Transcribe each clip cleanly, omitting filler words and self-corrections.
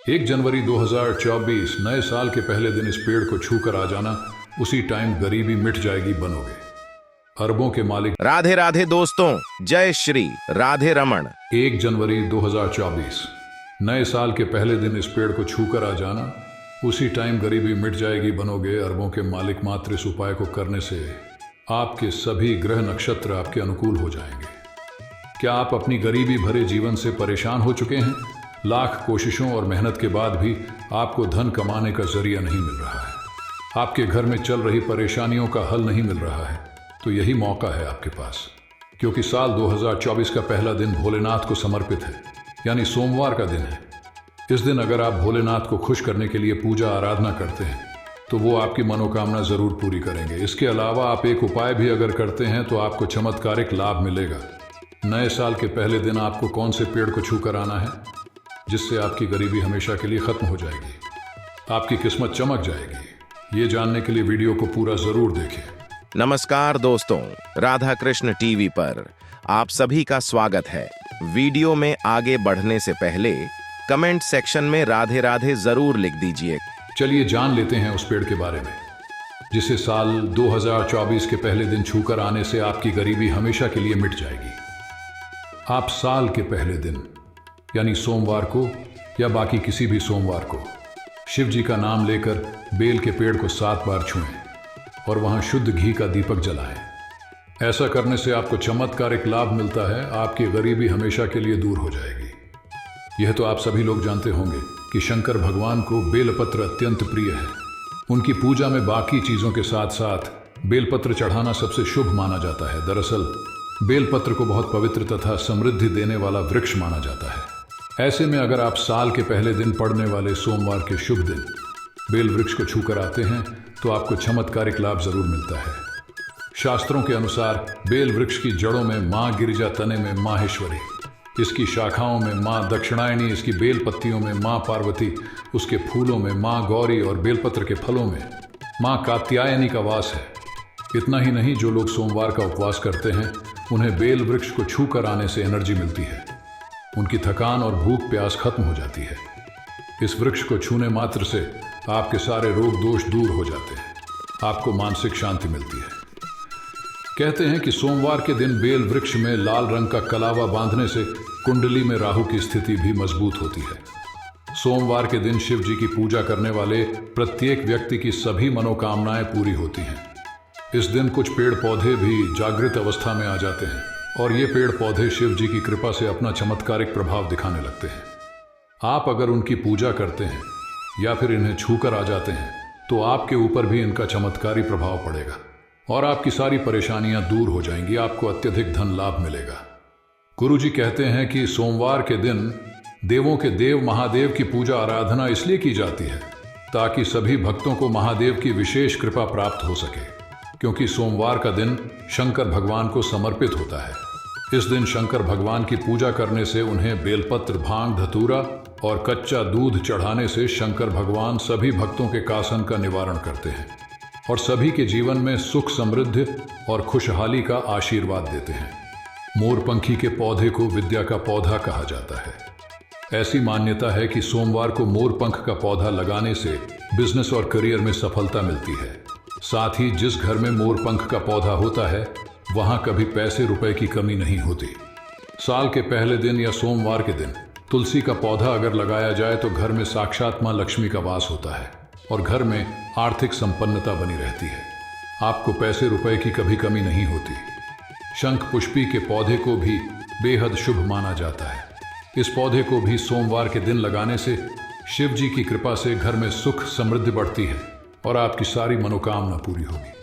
1 जनवरी 2024 नए साल के पहले दिन इस पेड़ को छू कर आ जाना, उसी टाइम गरीबी मिट जाएगी बनोगे अरबों के मालिक। राधे राधे दोस्तों, जय श्री राधे रमन। 1 जनवरी 2024 नए साल के पहले दिन इस पेड़ को छू कर आ जाना, उसी टाइम गरीबी मिट जाएगी बनोगे अरबों के मालिक। मात्र इस उपाय को करने से आपके सभी ग्रह नक्षत्र आपके अनुकूल हो जाएंगे। क्या आप अपनी गरीबी भरे जीवन से परेशान हो चुके हैं? लाख कोशिशों और मेहनत के बाद भी आपको धन कमाने का जरिया नहीं मिल रहा है, आपके घर में चल रही परेशानियों का हल नहीं मिल रहा है, तो यही मौका है आपके पास। क्योंकि साल 2024 का पहला दिन भोलेनाथ को समर्पित है, यानी सोमवार का दिन है। इस दिन अगर आप भोलेनाथ को खुश करने के लिए पूजा आराधना करते हैं तो वो आपकी मनोकामना जरूर पूरी करेंगे। इसके अलावा आप एक उपाय भी अगर करते हैं तो आपको चमत्कारिक लाभ मिलेगा। नए साल के पहले दिन आपको कौन से पेड़ को छू कर आना है जिससे आपकी गरीबी हमेशा के लिए खत्म हो जाएगी, आपकी किस्मत चमक जाएगी? ये जानने के लिए वीडियो को पूरा जरूर देखें। नमस्कार दोस्तों, राधा कृष्ण टीवी पर आप सभी का स्वागत है। वीडियो में आगे बढ़ने से पहले कमेंट सेक्शन में राधे राधे जरूर लिख दीजिए। चलिए जान लेते हैं उस पेड़ के बारे में जिसे साल 2024 के पहले दिन छूकर आने से आपकी गरीबी हमेशा के लिए मिट जाएगी। आप साल के पहले दिन यानी सोमवार को या बाकी किसी भी सोमवार को शिव जी का नाम लेकर बेल के पेड़ को 7 बार छुएं और वहां शुद्ध घी का दीपक जलाएं। ऐसा करने से आपको चमत्कारिक लाभ मिलता है, आपकी गरीबी हमेशा के लिए दूर हो जाएगी। यह तो आप सभी लोग जानते होंगे कि शंकर भगवान को बेलपत्र अत्यंत प्रिय है। उनकी पूजा में बाकी चीजों के साथ साथ बेलपत्र चढ़ाना सबसे शुभ माना जाता है। दरअसल बेलपत्र को बहुत पवित्र तथा समृद्धि देने वाला वृक्ष माना जाता है। ऐसे में अगर आप साल के पहले दिन पड़ने वाले सोमवार के शुभ दिन बेल वृक्ष को छूकर आते हैं तो आपको चमत्कारिक लाभ जरूर मिलता है। शास्त्रों के अनुसार बेल वृक्ष की जड़ों में माँ गिरिजा, तने में माहेश्वरी, इसकी शाखाओं में माँ दक्षिणायनी, इसकी बेल पत्तियों में माँ पार्वती, उसके फूलों में माँ गौरी और बेलपत्र के फलों में माँ कात्यायनी का वास है। इतना ही नहीं, जो लोग सोमवार का उपवास करते हैं उन्हें बेल वृक्ष को छू कर आने से एनर्जी मिलती है, उनकी थकान और भूख प्यास खत्म हो जाती है। इस वृक्ष को छूने मात्र से आपके सारे रोग दोष दूर हो जाते हैं, आपको मानसिक शांति मिलती है। कहते हैं कि सोमवार के दिन बेल वृक्ष में लाल रंग का कलावा बांधने से कुंडली में राहु की स्थिति भी मजबूत होती है। सोमवार के दिन शिव जी की पूजा करने वाले प्रत्येक व्यक्ति की सभी मनोकामनाएं पूरी होती हैं। इस दिन कुछ पेड़ पौधे भी जागृत अवस्था में आ जाते हैं और ये पेड़ पौधे शिव जी की कृपा से अपना चमत्कारिक प्रभाव दिखाने लगते हैं। आप अगर उनकी पूजा करते हैं या फिर इन्हें छूकर आ जाते हैं तो आपके ऊपर भी इनका चमत्कारी प्रभाव पड़ेगा और आपकी सारी परेशानियां दूर हो जाएंगी, आपको अत्यधिक धन लाभ मिलेगा। गुरु जी कहते हैं कि सोमवार के दिन देवों के देव महादेव की पूजा आराधना इसलिए की जाती है ताकि सभी भक्तों को महादेव की विशेष कृपा प्राप्त हो सके, क्योंकि सोमवार का दिन शंकर भगवान को समर्पित होता है। इस दिन शंकर भगवान की पूजा करने से उन्हें बेलपत्र, भांग, धतूरा और कच्चा दूध चढ़ाने से शंकर भगवान सभी भक्तों के कासन का निवारण करते हैं और सभी के जीवन में सुख, समृद्धि और खुशहाली का आशीर्वाद देते हैं। मोरपंखी के पौधे को विद्या का पौधा कहा जाता है। ऐसी मान्यता है कि सोमवार को मोरपंख का पौधा लगाने से बिजनेस और करियर में सफलता मिलती है। साथ ही जिस घर में मोरपंख का पौधा होता है वहां कभी पैसे रुपए की कमी नहीं होती। साल के पहले दिन या सोमवार के दिन तुलसी का पौधा अगर लगाया जाए तो घर में साक्षात मां लक्ष्मी का वास होता है और घर में आर्थिक संपन्नता बनी रहती है। आपको पैसे रुपए की कभी कमी नहीं होती। शंख पुष्पी के पौधे को भी बेहद शुभ माना जाता है। इस पौधे को भी सोमवार के दिन लगाने से शिव जी की कृपा से घर में सुख, समृद्धि बढ़ती है और आपकी सारी मनोकामना पूरी होगी।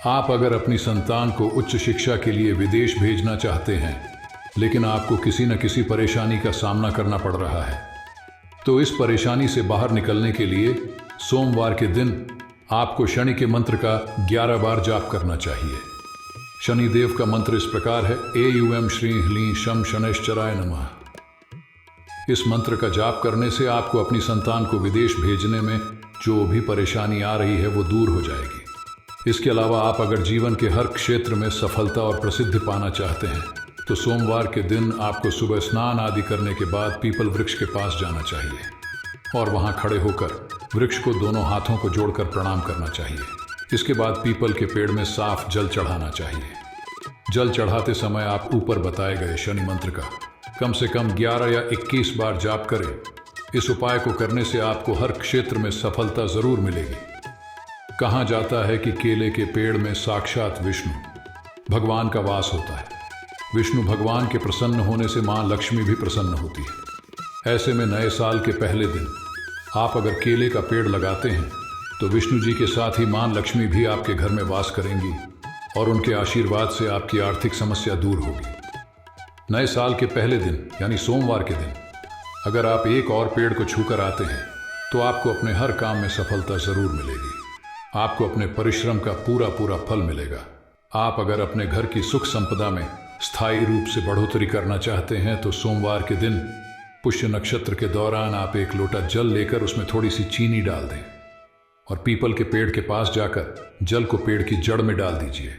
आप अगर अपनी संतान को उच्च शिक्षा के लिए विदेश भेजना चाहते हैं लेकिन आपको किसी न किसी परेशानी का सामना करना पड़ रहा है, तो इस परेशानी से बाहर निकलने के लिए सोमवार के दिन आपको शनि के मंत्र का 11 बार जाप करना चाहिए। शनिदेव का मंत्र इस प्रकार है: एयूएम श्री ह्लीं शम शनैश्चराय नमः। इस मंत्र का जाप करने से आपको अपनी संतान को विदेश भेजने में जो भी परेशानी आ रही है वो दूर हो जाएगी। इसके अलावा आप अगर जीवन के हर क्षेत्र में सफलता और प्रसिद्धि पाना चाहते हैं तो सोमवार के दिन आपको सुबह स्नान आदि करने के बाद पीपल वृक्ष के पास जाना चाहिए। और वहां खड़े होकर वृक्ष को दोनों हाथों को जोड़कर प्रणाम करना चाहिए। इसके बाद पीपल के पेड़ में साफ जल चढ़ाना चाहिए। जल चढ़ाते समय आप ऊपर बताए गए शनि मंत्र का कम से कम 11 या 21 बार जाप करें। इस उपाय को करने से आपको हर क्षेत्र में सफलता जरूर मिलेगी। कहा जाता है कि केले के पेड़ में साक्षात विष्णु भगवान का वास होता है। विष्णु भगवान के प्रसन्न होने से मां लक्ष्मी भी प्रसन्न होती है। ऐसे में नए साल के पहले दिन आप अगर केले का पेड़ लगाते हैं तो विष्णु जी के साथ ही मां लक्ष्मी भी आपके घर में वास करेंगी और उनके आशीर्वाद से आपकी आर्थिक समस्या दूर होगी। नए साल के पहले दिन यानी सोमवार के दिन अगर आप एक और पेड़ को छूकर आते हैं तो आपको अपने हर काम में सफलता जरूर मिलेगी। आपको अपने परिश्रम का पूरा पूरा फल मिलेगा। आप अगर अपने घर की सुख संपदा में स्थायी रूप से बढ़ोतरी करना चाहते हैं तो सोमवार के दिन पुष्य नक्षत्र के दौरान आप एक लोटा जल लेकर उसमें थोड़ी सी चीनी डाल दें और पीपल के पेड़ के पास जाकर जल को पेड़ की जड़ में डाल दीजिए।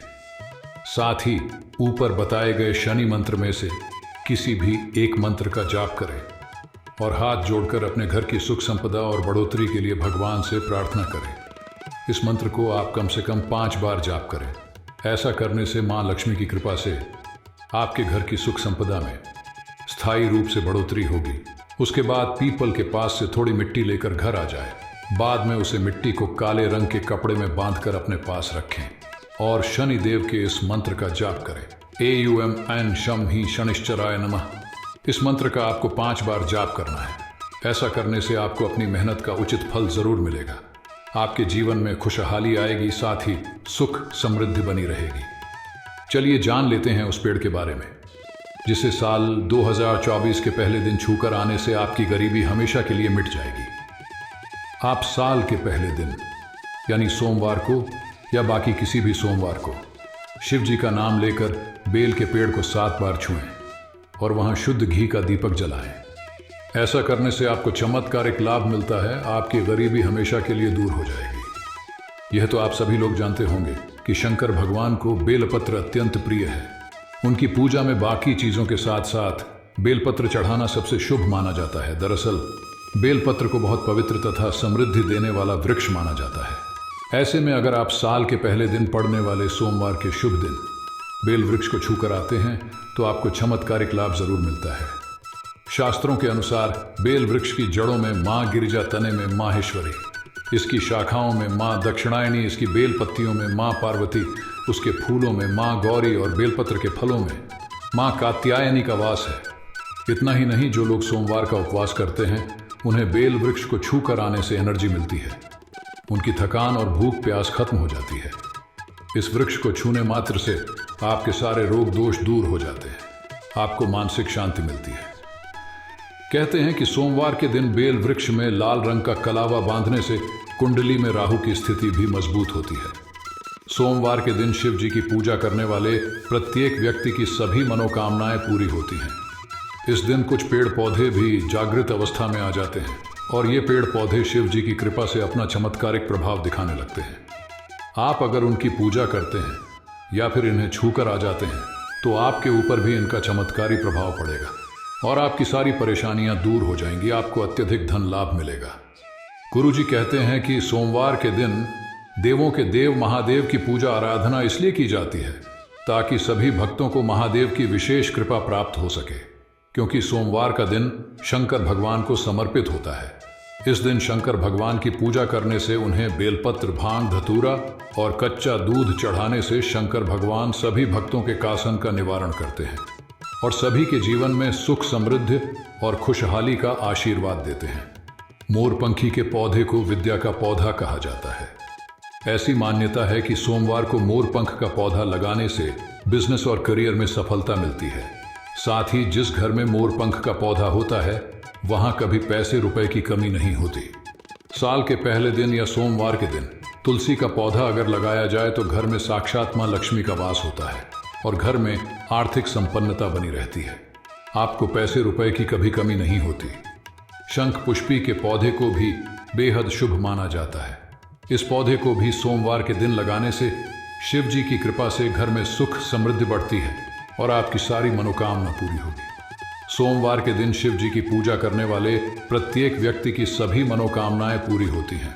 साथ ही ऊपर बताए गए शनि मंत्र में से किसी भी एक मंत्र का जाप करें और हाथ जोड़कर अपने घर की सुख संपदा और बढ़ोतरी के लिए भगवान से प्रार्थना करें। इस मंत्र को आप कम से कम 5 बार जाप करें। ऐसा करने से मां लक्ष्मी की कृपा से आपके घर की सुख संपदा में स्थायी रूप से बढ़ोतरी होगी। उसके बाद पीपल के पास से थोड़ी मिट्टी लेकर घर आ जाए। बाद में उसे मिट्टी को काले रंग के कपड़े में बांधकर अपने पास रखें और शनि देव के इस मंत्र का जाप करें। एयुएम ऐन शम ही शनिश्चराय नमः। इस मंत्र का आपको 5 बार जाप करना है। ऐसा करने से आपको अपनी मेहनत का उचित फल जरूर मिलेगा। आपके जीवन में खुशहाली आएगी, साथ ही सुख समृद्धि बनी रहेगी। चलिए जान लेते हैं उस पेड़ के बारे में जिसे साल 2024 के पहले दिन छूकर आने से आपकी गरीबी हमेशा के लिए मिट जाएगी। आप साल के पहले दिन यानी सोमवार को या बाकी किसी भी सोमवार को शिव जी का नाम लेकर बेल के पेड़ को 7 बार छुएं और वहां शुद्ध घी का दीपक जलाएं। ऐसा करने से आपको चमत्कारिक लाभ मिलता है। आपकी गरीबी हमेशा के लिए दूर हो जाएगी। यह तो आप सभी लोग जानते होंगे कि शंकर भगवान को बेलपत्र अत्यंत प्रिय है। उनकी पूजा में बाकी चीजों के साथ साथ बेलपत्र चढ़ाना सबसे शुभ माना जाता है। दरअसल बेलपत्र को बहुत पवित्र तथा समृद्धि देने वाला वृक्ष माना जाता है। ऐसे में अगर आप साल के पहले दिन पड़ने वाले सोमवार के शुभ दिन बेल वृक्ष को छूकर आते हैं तो आपको चमत्कारिक लाभ जरूर मिलता है। शास्त्रों के अनुसार बेल वृक्ष की जड़ों में मां गिरिजा, तने में माहेश्वरी, इसकी शाखाओं में मां दक्षिणायनी, इसकी बेल पत्तियों में मां पार्वती, उसके फूलों में मां गौरी और बेलपत्र के फलों में मां कात्यायनी का वास है। इतना ही नहीं, जो लोग सोमवार का उपवास करते हैं उन्हें बेल वृक्ष को छू कर आने से एनर्जी मिलती है। उनकी थकान और भूख प्यास खत्म हो जाती है। इस वृक्ष को छूने मात्र से आपके सारे रोग दोष दूर हो जाते हैं। आपको मानसिक शांति मिलती है। कहते हैं कि सोमवार के दिन बेल वृक्ष में लाल रंग का कलावा बांधने से कुंडली में राहु की स्थिति भी मजबूत होती है। सोमवार के दिन शिव जी की पूजा करने वाले प्रत्येक व्यक्ति की सभी मनोकामनाएं पूरी होती हैं। इस दिन कुछ पेड़ पौधे भी जागृत अवस्था में आ जाते हैं और ये पेड़ पौधे शिव जी की कृपा से अपना चमत्कारिक प्रभाव दिखाने लगते हैं। आप अगर उनकी पूजा करते हैं या फिर इन्हें छूकर आ जाते हैं तो आपके ऊपर भी इनका चमत्कारी प्रभाव पड़ेगा और आपकी सारी परेशानियां दूर हो जाएंगी। आपको अत्यधिक धन लाभ मिलेगा। गुरुजी कहते हैं कि सोमवार के दिन देवों के देव महादेव की पूजा आराधना इसलिए की जाती है ताकि सभी भक्तों को महादेव की विशेष कृपा प्राप्त हो सके, क्योंकि सोमवार का दिन शंकर भगवान को समर्पित होता है। इस दिन शंकर भगवान की पूजा करने से उन्हें बेलपत्र, भांग, धतूरा और कच्चा दूध चढ़ाने से शंकर भगवान सभी भक्तों के कासन का निवारण करते हैं और सभी के जीवन में सुख, समृद्धि और खुशहाली का आशीर्वाद देते हैं। मोरपंखी के पौधे को विद्या का पौधा कहा जाता है। ऐसी मान्यता है कि सोमवार को मोरपंख का पौधा लगाने से बिजनेस और करियर में सफलता मिलती है। साथ ही जिस घर में मोरपंख का पौधा होता है वहां कभी पैसे रुपए की कमी नहीं होती। साल के पहले दिन या सोमवार के दिन तुलसी का पौधा अगर लगाया जाए तो घर में साक्षात मां लक्ष्मी का वास होता है और घर में आर्थिक संपन्नता बनी रहती है। आपको पैसे रुपए की कभी कमी नहीं होती। शंख पुष्पी के पौधे को भी बेहद शुभ माना जाता है। इस पौधे को भी सोमवार के दिन लगाने से शिव जी की कृपा से घर में सुख, समृद्धि बढ़ती है और आपकी सारी मनोकामना पूरी होगी। सोमवार के दिन शिव जी की पूजा करने वाले प्रत्येक व्यक्ति की सभी मनोकामनाएं पूरी होती हैं।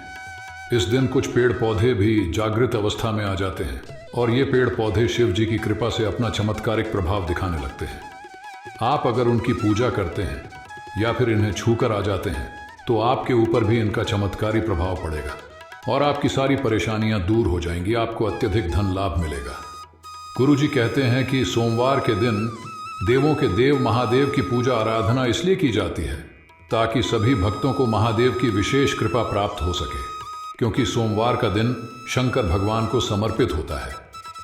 इस दिन कुछ पेड़ पौधे भी जागृत अवस्था में आ जाते हैं और ये पेड़ पौधे शिव जी की कृपा से अपना चमत्कारिक प्रभाव दिखाने लगते हैं। आप अगर उनकी पूजा करते हैं या फिर इन्हें छूकर आ जाते हैं तो आपके ऊपर भी इनका चमत्कारी प्रभाव पड़ेगा और आपकी सारी परेशानियां दूर हो जाएंगी। आपको अत्यधिक धन लाभ मिलेगा। गुरुजी कहते हैं कि सोमवार के दिन देवों के देव महादेव की पूजा आराधना इसलिए की जाती है ताकि सभी भक्तों को महादेव की विशेष कृपा प्राप्त हो सके, क्योंकि सोमवार का दिन शंकर भगवान को समर्पित होता है।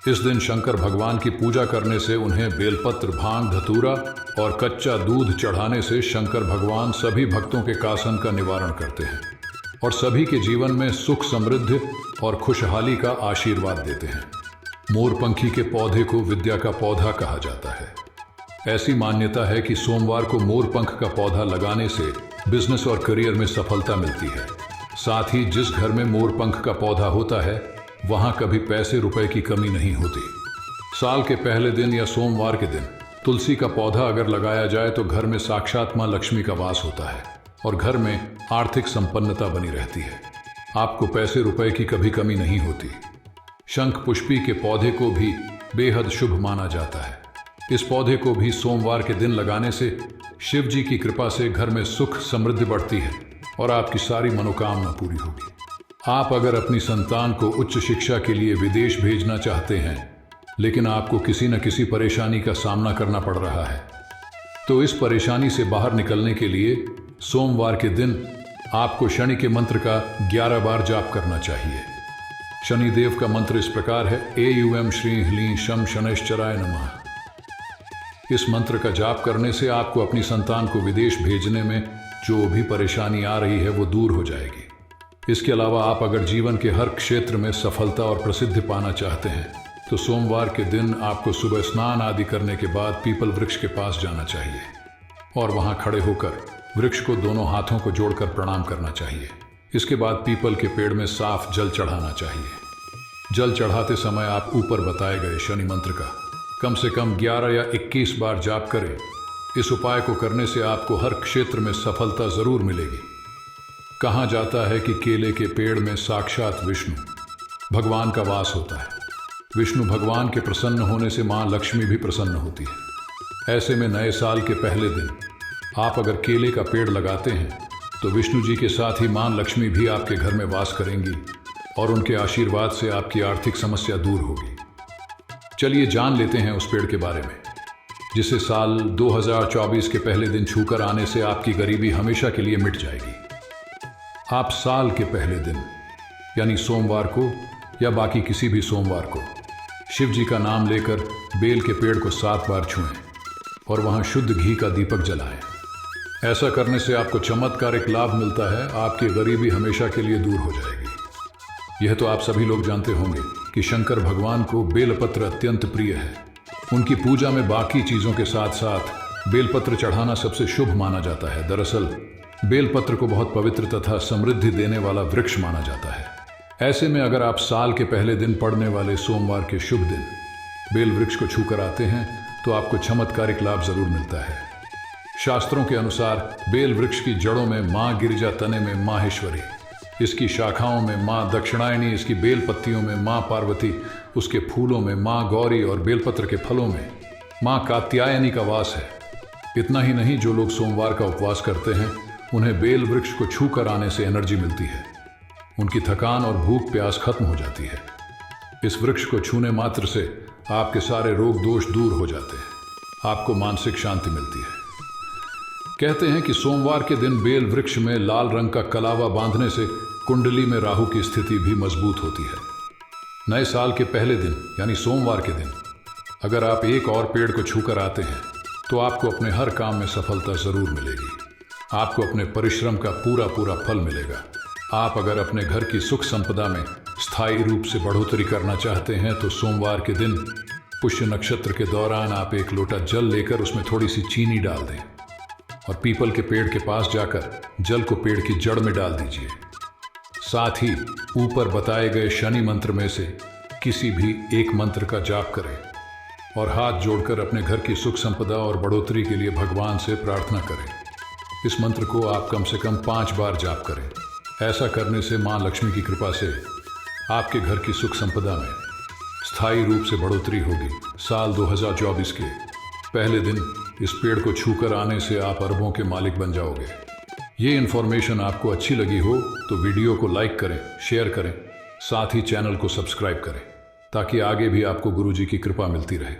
इस दिन शंकर भगवान की पूजा करने से उन्हें बेलपत्र, भांग, धतूरा और कच्चा दूध चढ़ाने से शंकर भगवान सभी भक्तों के कासन का निवारण करते हैं और सभी के जीवन में सुख, समृद्धि और खुशहाली का आशीर्वाद देते हैं। मोरपंखी के पौधे को विद्या का पौधा कहा जाता है। ऐसी मान्यता है कि सोमवार को मोरपंख का पौधा लगाने से बिजनेस और करियर में सफलता मिलती है। साथ ही जिस घर में मोरपंख का पौधा होता है वहां कभी पैसे रुपए की कमी नहीं होती। साल के पहले दिन या सोमवार के दिन तुलसी का पौधा अगर लगाया जाए तो घर में साक्षात मां लक्ष्मी का वास होता है और घर में आर्थिक संपन्नता बनी रहती है। आपको पैसे रुपए की कभी कमी नहीं होती। शंख पुष्पी के पौधे को भी बेहद शुभ माना जाता है। इस पौधे को भी सोमवार के दिन लगाने से शिव जी की कृपा से घर में सुख, समृद्धि बढ़ती है और आपकी सारी मनोकामना पूरी होगी। आप अगर अपनी संतान को उच्च शिक्षा के लिए विदेश भेजना चाहते हैं लेकिन आपको किसी न किसी परेशानी का सामना करना पड़ रहा है तो इस परेशानी से बाहर निकलने के लिए सोमवार के दिन आपको शनि के मंत्र का 11 बार जाप करना चाहिए। शनिदेव का मंत्र इस प्रकार है: एयूएम श्री ह्लीं शम शनैश्चराय नमः। इस मंत्र का जाप करने से आपको अपनी संतान को विदेश भेजने में जो भी परेशानी आ रही है वो दूर हो जाएगी। इसके अलावा आप अगर जीवन के हर क्षेत्र में सफलता और प्रसिद्धि पाना चाहते हैं तो सोमवार के दिन आपको सुबह स्नान आदि करने के बाद पीपल वृक्ष के पास जाना चाहिए और वहां खड़े होकर वृक्ष को दोनों हाथों को जोड़कर प्रणाम करना चाहिए। इसके बाद पीपल के पेड़ में साफ जल चढ़ाना चाहिए। जल चढ़ाते समय आप ऊपर बताए गए शनि मंत्र का कम से कम 11 या 21 बार जाप करें। इस उपाय को करने से आपको हर क्षेत्र में सफलता जरूर मिलेगी। कहा जाता है कि केले के पेड़ में साक्षात विष्णु भगवान का वास होता है। विष्णु भगवान के प्रसन्न होने से मां लक्ष्मी भी प्रसन्न होती है। ऐसे में नए साल के पहले दिन आप अगर केले का पेड़ लगाते हैं तो विष्णु जी के साथ ही मां लक्ष्मी भी आपके घर में वास करेंगी और उनके आशीर्वाद से आपकी आर्थिक समस्या दूर होगी। चलिए जान लेते हैं उस पेड़ के बारे में जिसे साल 2024 के पहले दिन छूकर आने से आपकी गरीबी हमेशा के लिए मिट जाएगी। आप साल के पहले दिन यानी सोमवार को या बाकी किसी भी सोमवार को शिव जी का नाम लेकर बेल के पेड़ को 7 बार छुएं और वहां शुद्ध घी का दीपक जलाएं। ऐसा करने से आपको चमत्कारिक लाभ मिलता है। आपकी गरीबी हमेशा के लिए दूर हो जाएगी। यह तो आप सभी लोग जानते होंगे कि शंकर भगवान को बेलपत्र अत्यंत प्रिय है। उनकी पूजा में बाकी चीजों के साथ साथ बेलपत्र चढ़ाना सबसे शुभ माना जाता है। दरअसल बेलपत्र को बहुत पवित्र तथा समृद्धि देने वाला वृक्ष माना जाता है। ऐसे में अगर आप साल के पहले दिन पड़ने वाले सोमवार के शुभ दिन बेल वृक्ष को छूकर आते हैं तो आपको चमत्कारिक लाभ जरूर मिलता है। शास्त्रों के अनुसार बेल वृक्ष की जड़ों में मां गिरिजा, तने में माहेश्वरी, इसकी शाखाओं में मां दक्षिणायनी, इसकी बेल पत्तियों में मां पार्वती, उसके फूलों में मां गौरी और बेलपत्र के फलों में मां कात्यायनी का वास है। इतना ही नहीं, जो लोग सोमवार का उपवास करते हैं उन्हें बेल वृक्ष को छू कर आने से एनर्जी मिलती है। उनकी थकान और भूख प्यास खत्म हो जाती है। इस वृक्ष को छूने मात्र से आपके सारे रोग दोष दूर हो जाते हैं। आपको मानसिक शांति मिलती है। कहते हैं कि सोमवार के दिन बेल वृक्ष में लाल रंग का कलावा बांधने से कुंडली में राहु की स्थिति भी मजबूत होती है। नए साल के पहले दिन यानी सोमवार के दिन अगर आप एक और पेड़ को छूकर आते हैं तो आपको अपने हर काम में सफलता जरूर मिलेगी। आपको अपने परिश्रम का पूरा पूरा फल मिलेगा। आप अगर अपने घर की सुख संपदा में स्थायी रूप से बढ़ोतरी करना चाहते हैं तो सोमवार के दिन पुष्य नक्षत्र के दौरान आप एक लोटा जल लेकर उसमें थोड़ी सी चीनी डाल दें और पीपल के पेड़ के पास जाकर जल को पेड़ की जड़ में डाल दीजिए। साथ ही ऊपर बताए गए शनि मंत्र में से किसी भी एक मंत्र का जाप करें। और हाथ जोड़कर अपने घर की सुख संपदा और बढ़ोतरी के लिए भगवान से प्रार्थना करें। इस मंत्र को आप कम से कम 5 बार जाप करें। ऐसा करने से मां लक्ष्मी की कृपा से आपके घर की सुख संपदा में स्थायी रूप से बढ़ोतरी होगी। साल 2024 के पहले दिन इस पेड़ को छूकर आने से आप अरबों के मालिक बन जाओगे। ये इन्फॉर्मेशन आपको अच्छी लगी हो तो वीडियो को लाइक करें, शेयर करें, साथ ही चैनल को सब्सक्राइब करें ताकि आगे भी आपको गुरुजी की कृपा मिलती रहे।